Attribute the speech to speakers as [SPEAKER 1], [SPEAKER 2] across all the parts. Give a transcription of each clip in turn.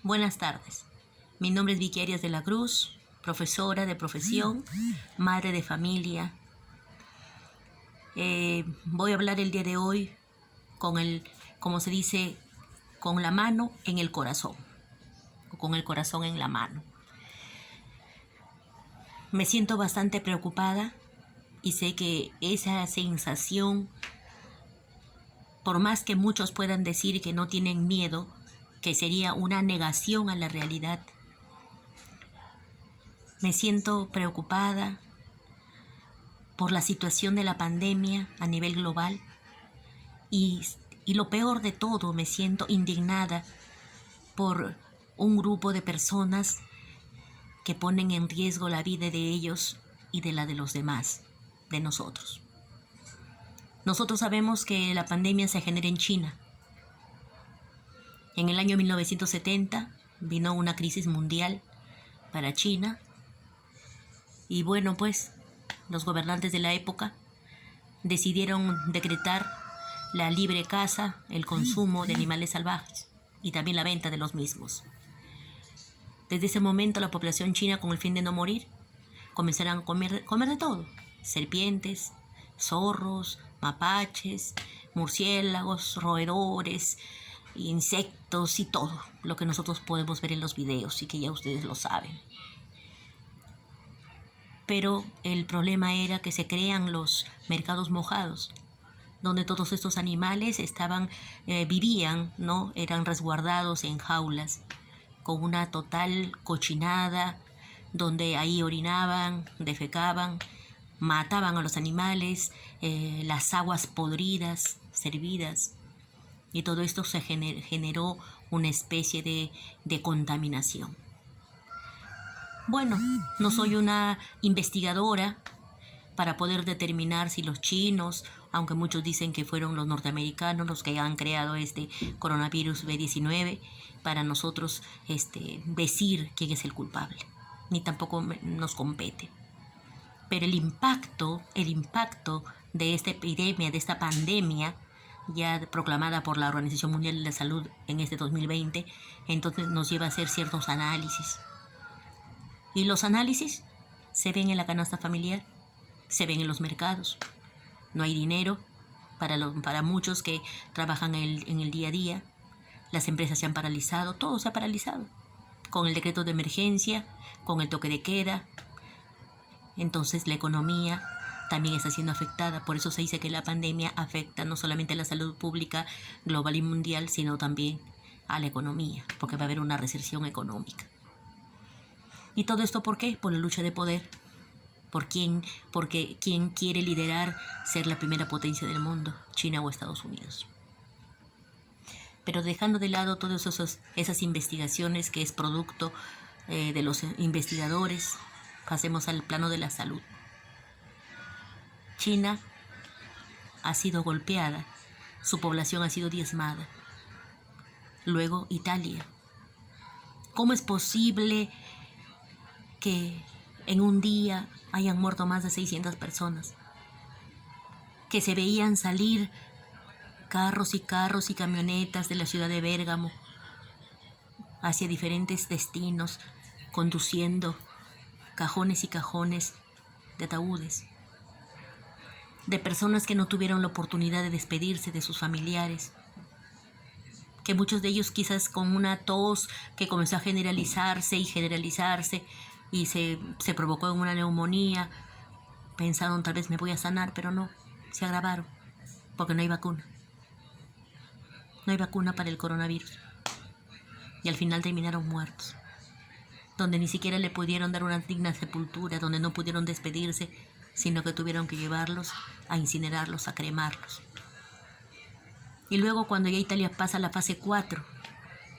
[SPEAKER 1] Buenas tardes. Mi nombre es Vicky Arias de la Cruz, profesora de profesión, madre de familia. Voy a hablar el día de hoy como se dice, con la mano en el corazón, o con el corazón en la mano. Me siento bastante preocupada y sé que esa sensación, por más que muchos puedan decir que no tienen miedo, que sería una negación a la realidad. Me siento preocupada por la situación de la pandemia a nivel global y lo peor de todo, me siento indignada por un grupo de personas que ponen en riesgo la vida de ellos y de la de los demás, de nosotros. Nosotros sabemos que la pandemia se genera en China. En el año 1970 vino una crisis mundial para China y bueno, pues los gobernantes de la época decidieron decretar la libre caza, el consumo de animales salvajes y también la venta de los mismos. Desde ese momento la población china, con el fin de no morir, comenzaron a comer de todo: serpientes, zorros, mapaches, murciélagos, roedores, insectos y todo lo que nosotros podemos ver en los videos y que ya ustedes lo saben. Pero el problema era que se crean los mercados mojados, donde todos estos animales vivían, ¿no? Eran resguardados en jaulas, con una total cochinada, donde ahí orinaban, defecaban, mataban a los animales, las aguas podridas, servidas, y todo esto se generó una especie de contaminación. Bueno, no soy una investigadora para poder determinar si los chinos, aunque muchos dicen que fueron los norteamericanos los que han creado este coronavirus B-19, para nosotros decir quién es el culpable, ni tampoco nos compete. Pero el impacto de esta epidemia, de esta pandemia, ya proclamada por la Organización Mundial de la Salud en este 2020, entonces nos lleva a hacer ciertos análisis. Y los análisis se ven en la canasta familiar, se ven en los mercados. No hay dinero para muchos que trabajan en el día a día. Las empresas se han paralizado, todo se ha paralizado. Con el decreto de emergencia, con el toque de queda. Entonces la economía también está siendo afectada. Por eso se dice que la pandemia afecta no solamente a la salud pública global y mundial, sino también a la economía, porque va a haber una recesión económica. ¿Y todo esto por qué? Por la lucha de poder. Porque ¿quién quiere liderar, ser la primera potencia del mundo? China o Estados Unidos. Pero dejando de lado todas esas investigaciones que es producto de los investigadores, pasemos al plano de la salud. China ha sido golpeada, su población ha sido diezmada. Luego Italia. ¿Cómo es posible que en un día hayan muerto más de 600 personas? Que se veían salir carros y camionetas de la ciudad de Bérgamo hacia diferentes destinos, conduciendo cajones y cajones de ataúdes, de personas que no tuvieron la oportunidad de despedirse de sus familiares, que muchos de ellos quizás con una tos que comenzó a generalizarse y se provocó en una neumonía, pensaron tal vez me voy a sanar, pero no, se agravaron porque no hay vacuna. No hay vacuna para el coronavirus. Y al final terminaron muertos, donde ni siquiera le pudieron dar una digna sepultura, donde no pudieron despedirse, sino que tuvieron que llevarlos a incinerarlos, a cremarlos. Y luego cuando ya Italia pasa a la fase 4,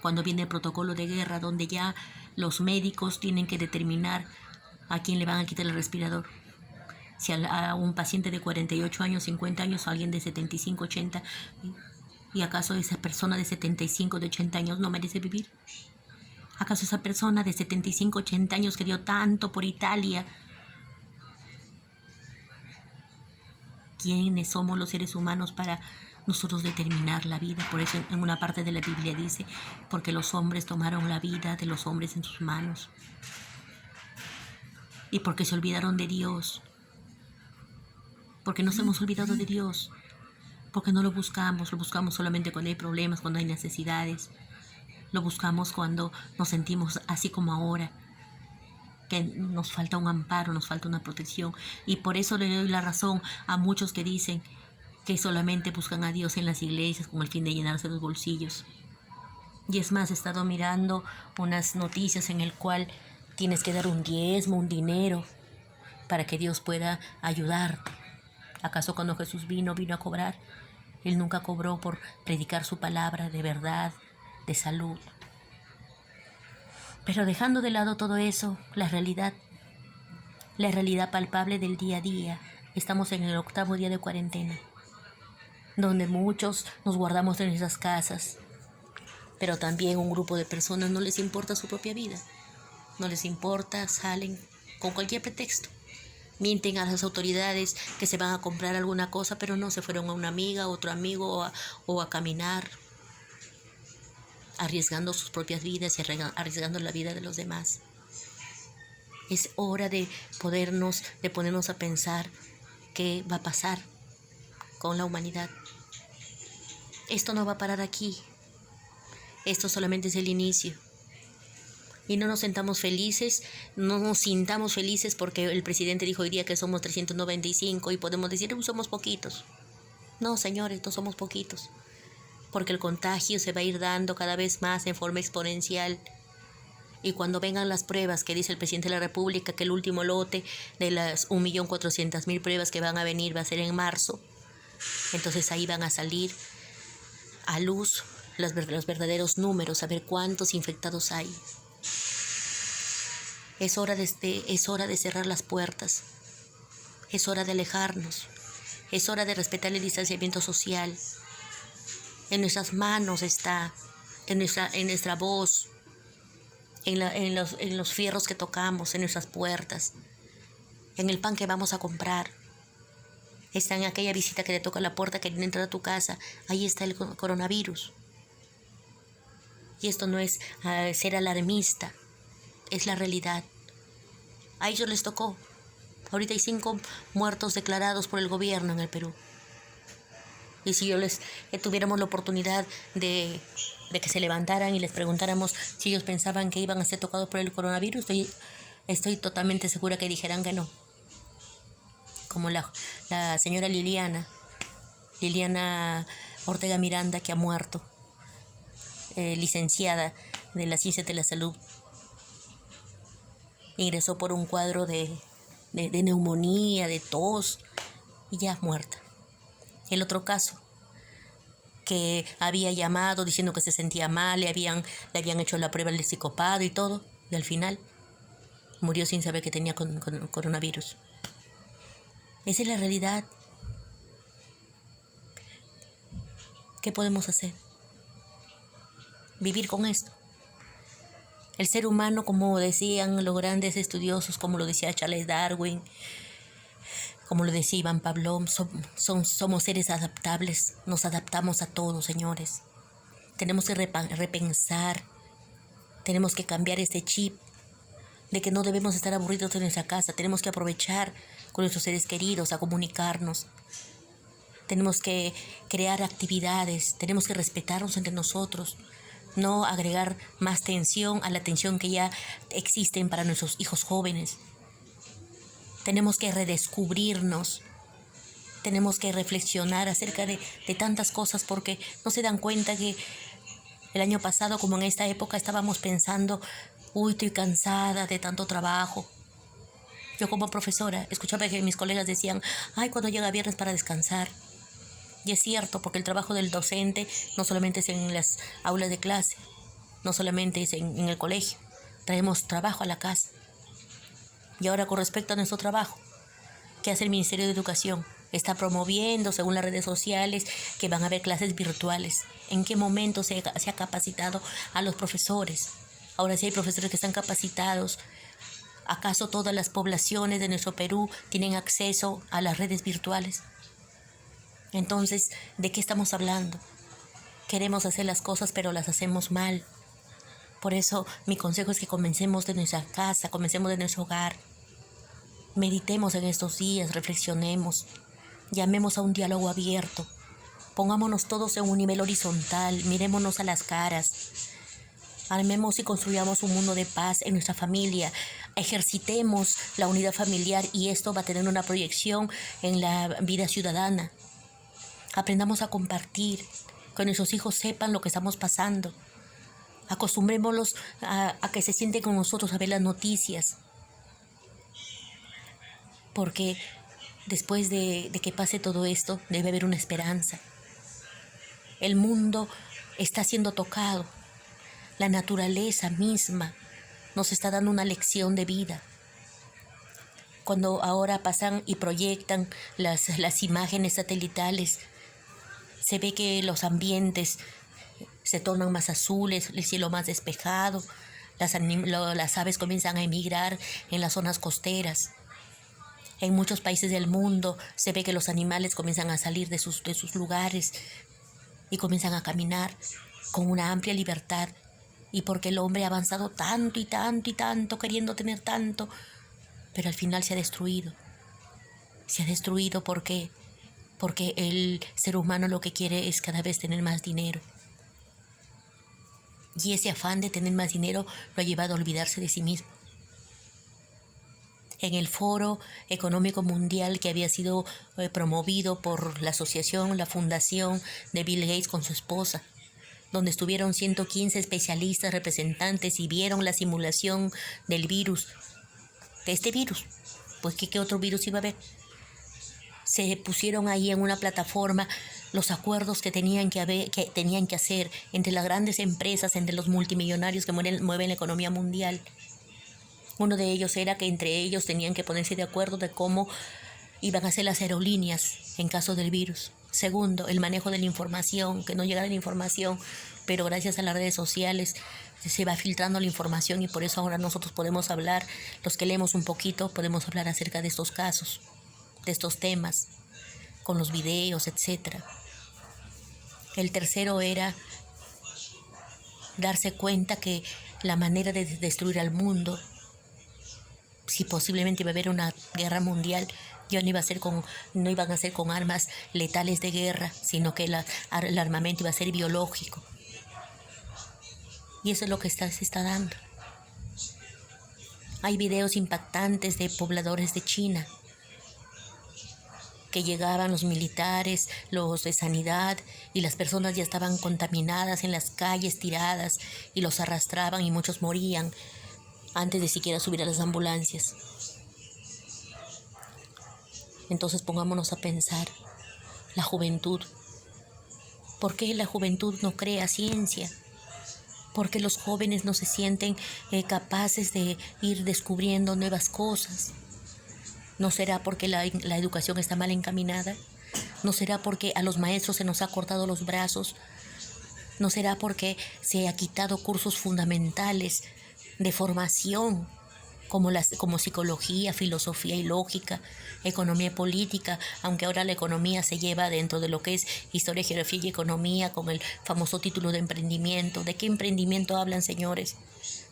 [SPEAKER 1] cuando viene el protocolo de guerra, donde ya los médicos tienen que determinar a quién le van a quitar el respirador. Si a un paciente de 48 años, 50 años, o a alguien de 75, 80... ¿Y acaso esa persona de 75, de 80 años no merece vivir? ¿Acaso esa persona de 75, 80 años que dio tanto por Italia? ¿Quiénes somos los seres humanos para nosotros determinar la vida. Por eso en una parte de la Biblia dice, porque los hombres tomaron la vida de los hombres en sus manos. Y porque se olvidaron de Dios. Porque nos hemos olvidado de Dios. Porque no lo buscamos solamente cuando hay problemas, cuando hay necesidades. Lo buscamos cuando nos sentimos así como ahora, que nos falta un amparo, nos falta una protección. Y por eso le doy la razón a muchos que dicen que solamente buscan a Dios en las iglesias con el fin de llenarse los bolsillos. Y es más, he estado mirando unas noticias en el cual tienes que dar un diezmo, un dinero, para que Dios pueda ayudarte. ¿Acaso cuando Jesús vino a cobrar? Él nunca cobró por predicar su palabra de verdad, de salud. Pero dejando de lado todo eso, la realidad palpable del día a día, estamos en el 8º día de cuarentena, donde muchos nos guardamos en nuestras casas, pero también un grupo de personas no les importa su propia vida, no les importa, salen con cualquier pretexto. Mienten a las autoridades que se van a comprar alguna cosa, pero no, se fueron a una amiga, a otro amigo o a caminar, arriesgando sus propias vidas y arriesgando la vida de los demás. Es hora de ponernos a pensar qué va a pasar con la humanidad. Esto no va a parar aquí. Esto solamente es el inicio. Y no nos sintamos felices porque el presidente dijo hoy día que somos 395 y podemos decir, somos poquitos. No, señores, no somos poquitos. Porque el contagio se va a ir dando cada vez más en forma exponencial. Y cuando vengan las pruebas que dice el presidente de la República, que el último lote de las 1.400.000 pruebas que van a venir va a ser en marzo, entonces ahí van a salir a luz los verdaderos números, a ver cuántos infectados hay. Es hora de cerrar las puertas. Es hora de alejarnos. Es hora de respetar el distanciamiento social. En nuestras manos está, en nuestra voz, en los fierros que tocamos, en nuestras puertas, en el pan que vamos a comprar. Está en aquella visita que te toca la puerta, que viene a entrar a tu casa. Ahí está el coronavirus. Y esto no es ser alarmista, es la realidad. A ellos les tocó. Ahorita hay 5 muertos declarados por el gobierno en el Perú. Y si tuviéramos la oportunidad de que se levantaran y les preguntáramos si ellos pensaban que iban a ser tocados por el coronavirus, estoy totalmente segura que dijeran que no. Como la señora Liliana Ortega Miranda, que ha muerto, licenciada de la Ciencia de la Salud. Ingresó por un cuadro de neumonía, de tos, y ya muerta. El otro caso, que había llamado diciendo que se sentía mal, le habían hecho la prueba del psicopado y todo, y al final murió sin saber que tenía coronavirus. Esa es la realidad. ¿Qué podemos hacer? Vivir con esto. El ser humano, como decían los grandes estudiosos, como lo decía Charles Darwin, como lo decía Iván Pavlov, somos seres adaptables, nos adaptamos a todo, señores. Tenemos que repensar, tenemos que cambiar este chip de que no debemos estar aburridos en nuestra casa, tenemos que aprovechar con nuestros seres queridos a comunicarnos. Tenemos que crear actividades, tenemos que respetarnos entre nosotros, no agregar más tensión a la tensión que ya existen para nuestros hijos jóvenes. Tenemos que redescubrirnos, tenemos que reflexionar acerca de tantas cosas, porque no se dan cuenta que el año pasado, como en esta época, estábamos pensando, estoy cansada de tanto trabajo. Yo como profesora escuchaba que mis colegas decían, cuando llega viernes para descansar. Y es cierto, porque el trabajo del docente no solamente es en las aulas de clase, no solamente es en el colegio, traemos trabajo a la casa. Y ahora, con respecto a nuestro trabajo, ¿qué hace el Ministerio de Educación? Está promoviendo, según las redes sociales, que van a haber clases virtuales. ¿En qué momento se ha capacitado a los profesores? Ahora, si hay profesores que están capacitados, ¿acaso todas las poblaciones de nuestro Perú tienen acceso a las redes virtuales? Entonces, ¿de qué estamos hablando? Queremos hacer las cosas, pero las hacemos mal. Por eso, mi consejo es que comencemos de nuestra casa, comencemos de nuestro hogar. Meditemos en estos días, reflexionemos, llamemos a un diálogo abierto. Pongámonos todos en un nivel horizontal, mirémonos a las caras. Armemos y construyamos un mundo de paz en nuestra familia. Ejercitemos la unidad familiar y esto va a tener una proyección en la vida ciudadana. Aprendamos a compartir, que nuestros hijos sepan lo que estamos pasando. Acostumbrémoslos a que se sienten con nosotros a ver las noticias. Porque después de que pase todo esto, debe haber una esperanza. El mundo está siendo tocado. La naturaleza misma nos está dando una lección de vida. Cuando ahora pasan y proyectan las imágenes satelitales, se ve que los ambientes se tornan más azules, el cielo más despejado, las aves comienzan a emigrar en las zonas costeras. En muchos países del mundo se ve que los animales comienzan a salir de sus lugares y comienzan a caminar con una amplia libertad. Y porque el hombre ha avanzado tanto y tanto y tanto, queriendo tener tanto, pero al final se ha destruido. Se ha destruido porque el ser humano lo que quiere es cada vez tener más dinero. Y ese afán de tener más dinero lo ha llevado a olvidarse de sí mismo. En el Foro Económico Mundial que había sido promovido por la asociación, la fundación de Bill Gates con su esposa, donde estuvieron 115 especialistas, representantes y vieron la simulación del virus, de este virus. Pues ¿qué otro virus iba a haber? Se pusieron ahí en una plataforma los acuerdos que tenían que hacer entre las grandes empresas, entre los multimillonarios que mueven la economía mundial. Uno de ellos era que entre ellos tenían que ponerse de acuerdo de cómo iban a ser las aerolíneas en caso del virus. Segundo, el manejo de la información, que no llegara la información, pero gracias a las redes sociales se va filtrando la información y por eso ahora nosotros podemos hablar, los que leemos un poquito, podemos hablar acerca de estos casos, de estos temas, con los videos, etc. El tercero era darse cuenta que la manera de destruir al mundo, si posiblemente iba a haber una guerra mundial, ya no iban a ser con armas letales de guerra, sino que el armamento iba a ser biológico. Y eso es lo que se está dando. Hay videos impactantes de pobladores de China que llegaban los militares, los de sanidad, y las personas ya estaban contaminadas en las calles, tiradas, y los arrastraban y muchos morían antes de siquiera subir a las ambulancias. Entonces pongámonos a pensar, la juventud. ¿Por qué la juventud no crea ciencia? ¿Por qué los jóvenes no se sienten capaces de ir descubriendo nuevas cosas? ¿No será porque la educación está mal encaminada? ¿No será porque a los maestros se nos ha cortado los brazos? ¿No será porque se ha quitado cursos fundamentales de formación como psicología, filosofía y lógica, economía y política, aunque ahora la economía se lleva dentro de lo que es historia, geografía y economía con el famoso título de emprendimiento? ¿De qué emprendimiento hablan, señores?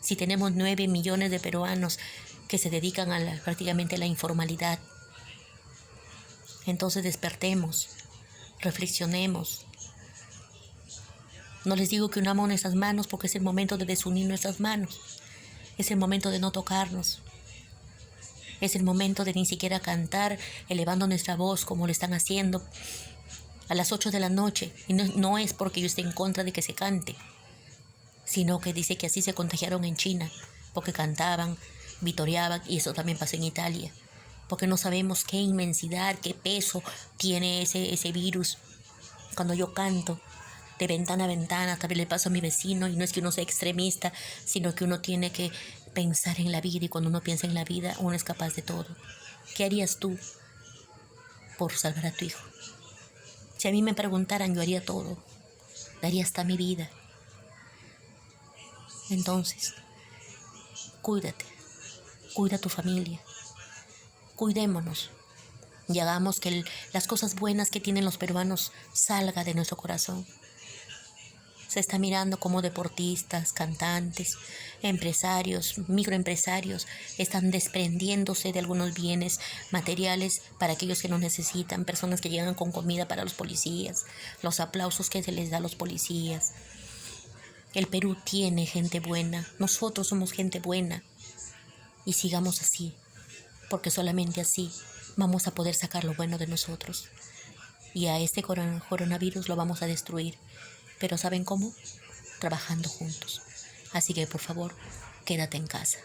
[SPEAKER 1] Si tenemos 9 millones de peruanos que se dedican prácticamente a la informalidad. Entonces despertemos, reflexionemos. No les digo que unamos nuestras manos porque es el momento de desunir nuestras manos. Es el momento de no tocarnos. Es el momento de ni siquiera cantar, elevando nuestra voz como lo están haciendo a las 8 de la noche. Y no es porque yo esté en contra de que se cante, sino que dice que así se contagiaron en China, porque cantaban, vitoreaban, y eso también pasa en Italia. Porque no sabemos qué inmensidad, qué peso tiene ese virus. Cuando yo canto de ventana a ventana, también le paso a mi vecino, y no es que uno sea extremista, sino que uno tiene que pensar en la vida, y cuando uno piensa en la vida, uno es capaz de todo. ¿Qué harías tú por salvar a tu hijo? Si a mí me preguntaran, yo haría todo, daría hasta mi vida. Entonces, cuídate, cuida a tu familia, cuidémonos. y hagamos que las cosas buenas que tienen los peruanos salga de nuestro corazón. Se está mirando cómo deportistas, cantantes, empresarios, microempresarios están desprendiéndose de algunos bienes materiales para aquellos que no necesitan, personas que llegan con comida para los policías, los aplausos que se les da a los policías. El Perú tiene gente buena, nosotros somos gente buena y sigamos así, porque solamente así vamos a poder sacar lo bueno de nosotros. Y a este coronavirus lo vamos a destruir. Pero ¿saben cómo? Trabajando juntos. Así que por favor, quédate en casa.